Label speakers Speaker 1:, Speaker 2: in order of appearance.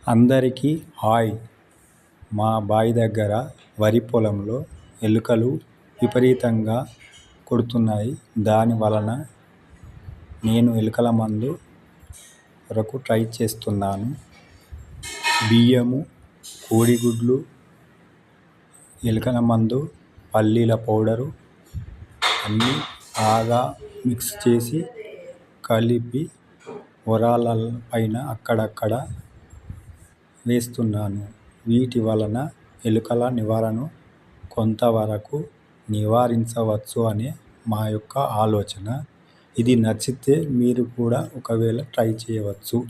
Speaker 1: అందరికీ హాయ్. మా బావి దగ్గర వరి పొలంలో ఎలుకలు విపరీతంగా కొడుతున్నాయి. దాని వలన నేను ఎలుకల మందు కొరకు ట్రై చేస్తున్నాను. బియ్యము, కోడిగుడ్లు, ఎలుకల మందు, పల్లీల పౌడరు అన్నీ బాగా మిక్స్ చేసి కలిపి వరాల పైన అక్కడక్కడ వేస్తున్నాను. వీటి వలన ఎలుకల నివారణను కొంతవరకు నివారించవచ్చు అనే మా యొక్క ఆలోచన. ఇది నచ్చితే మీరు కూడా ఒకవేళ ట్రై చేయవచ్చు.